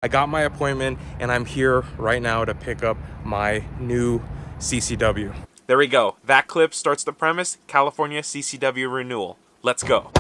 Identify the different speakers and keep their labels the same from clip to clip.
Speaker 1: I got my appointment and I'm here right now to pick up my new CCW. There we go. That clip starts the premise: California CCW renewal. Let's go.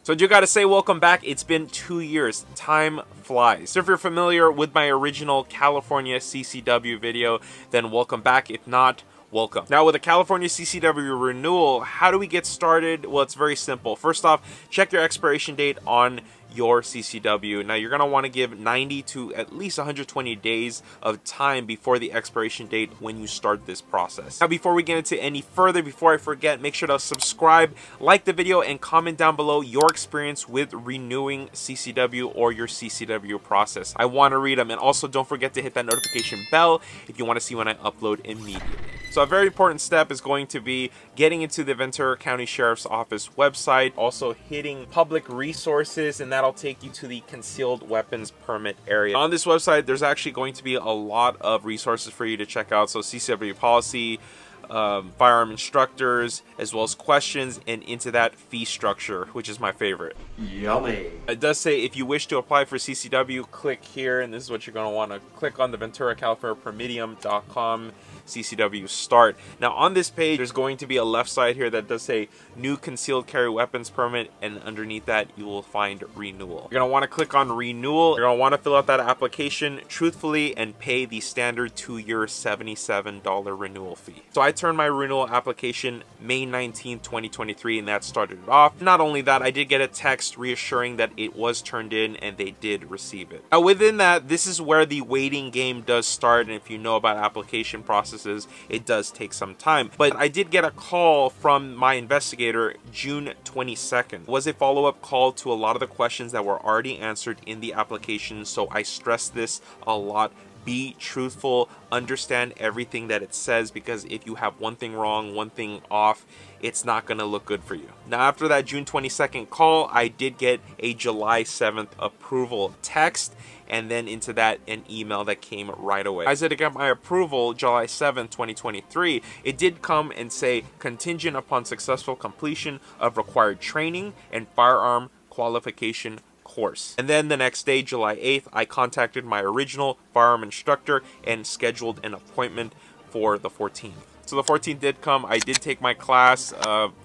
Speaker 1: So you gotta say welcome back. It's been 2 years. Time flies. So if you're familiar with my original California CCW video, then welcome back. If not, welcome. Now with the California CCW renewal, how do we get started? Well, it's very simple. First off, check your expiration date on your CCW. Now you're going to want to give 90 to at least 120 days of time before the expiration date when you start this process. Now before we get into any further, before I forget, make sure to subscribe, like the video, and comment down below your experience with renewing CCW or your CCW process. I want to read them. And also don't forget to hit that notification bell if you want to see when I upload immediately. So a very important step is going to be getting into the Ventura County Sheriff's Office website, also hitting public resources, and that'll take you to the concealed weapons permit area. On this website, there's actually going to be a lot of resources for you to check out. So CCW policy, firearm instructors, as well as questions, and into that fee structure, which is my favorite. Yummy. It does say if you wish to apply for CCW, click here, and this is what you're going to want to click on: the Ventura, California, Permidium.com CCW start. Now on this page, there's going to be a left side here that does say new concealed carry weapons permit, and underneath that you will find renewal. You're going to want to click on renewal. You're going to want to fill out that application truthfully and pay the standard 2-year $77 renewal fee. So I turned my renewal application May 19, 2023, and that started it off. Not only that, I did get a text reassuring that it was turned in and they did receive it. Now within that, this is where the waiting game does start, and if you know about application processes, it does take some time. But I did get a call from my investigator June 22nd. It was a follow-up call to a lot of the questions that were already answered in the application, so I stress this a lot. Be truthful, understand everything that it says, because if you have one thing wrong, one thing off, it's not going to look good for you. Now after that June 22nd call, I did get a July 7th approval text, and then into that an email that came right away. As I got my approval July 7th, 2023, it did come and say contingent upon successful completion of required training and firearm qualification course. And then the next day, July 8th, I contacted my original firearm instructor and scheduled an appointment for the 14th. So the 14th did come. I did take my class,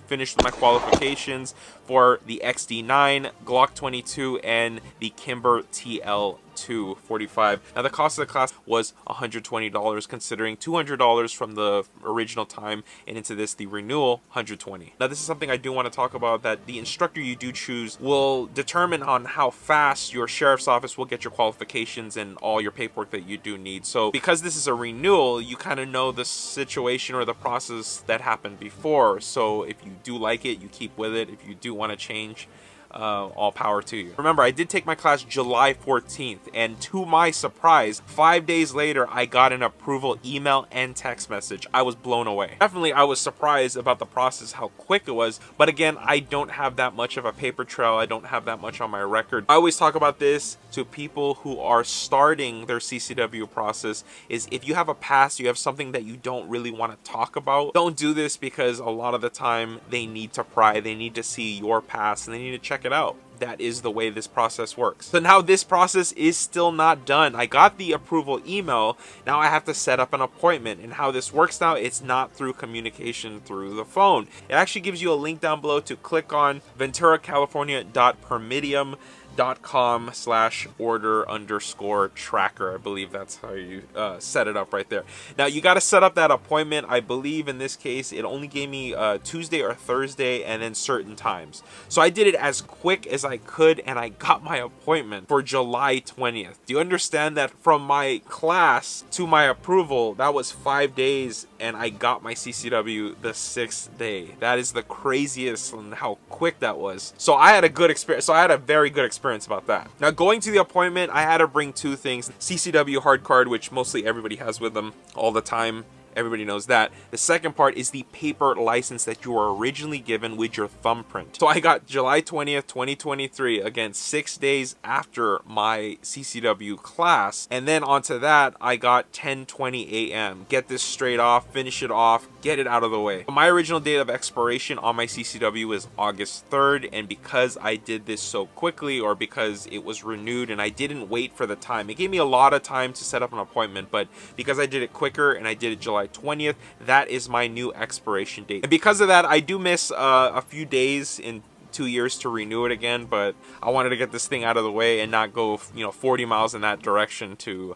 Speaker 1: finished my qualifications for the XD9, Glock 22, and the Kimber TL245. Now the cost of the class was $120, considering $200 from the original time, and into this, the renewal, $120. Now this is something I do want to talk about, that the instructor you do choose will determine on how fast your sheriff's office will get your qualifications and all your paperwork that you do need. So because this is a renewal, you kind of know the situation or the process that happened before. So if you do like it, you keep with it. If you do want to change, all power to you. Remember, I did take my class July 14th, and to my surprise, 5 days later, I got an approval email and text message. I was blown away. Definitely, I was surprised about the process, how quick it was, but again, I don't have that much of a paper trail. I don't have that much on my record. I always talk about this to people who are starting their CCW process, is if you have a past, you have something that you don't really want to talk about, don't do this, because a lot of the time they need to pry, they need to see your past, and they need to check it out. That is the way this process works. So now this process is still not done. I got the approval email. Now I have to set up an appointment. And how this works now, it's not through communication through the phone. It actually gives you a link down below to click on venturacalifornia.permidium.com/order_tracker. I believe that's how you set it up right there. Now you got to set up that appointment. I believe in this case it only gave me Tuesday or Thursday, and then certain times. So I did it as quick as I could, and I got my appointment for July 20th. Do you understand that from my class to my approval, that was 5 days, and I got my CCW the 6th day? That is the craziest and how quick that was. So I had a good experience. So I had a very good experience about that. Now going to the appointment, I had to bring two things: CCW hard card, which mostly everybody has with them all the time, Everybody knows that. The second part is the paper license that you were originally given with your thumbprint. So I got July 20th, 2023, again, 6 days after my CCW class. And then onto that, I got 10:20 a.m. Get this straight off, finish it off, get it out of the way. My original date of expiration on my CCW is August 3rd. And because I did this so quickly, or because it was renewed and I didn't wait for the time, it gave me a lot of time to set up an appointment, but because I did it quicker and I did it July 20th, that is my new expiration date. And because of that, I do miss a few days in 2 years to renew it again, but I wanted to get this thing out of the way and not go, 40 miles in that direction to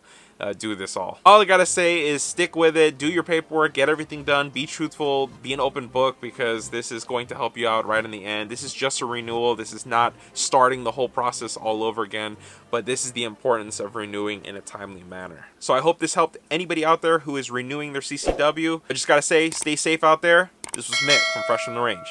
Speaker 1: do this all. All I gotta say is stick with it, do your paperwork, get everything done, be truthful, be an open book, because this is going to help you out right in the end. This is just a renewal. This is not starting the whole process all over again, but this is the importance of renewing in a timely manner. So I hope this helped anybody out there who is renewing their CCW. I just gotta say, stay safe out there. This was Mick from Fresh from the Range.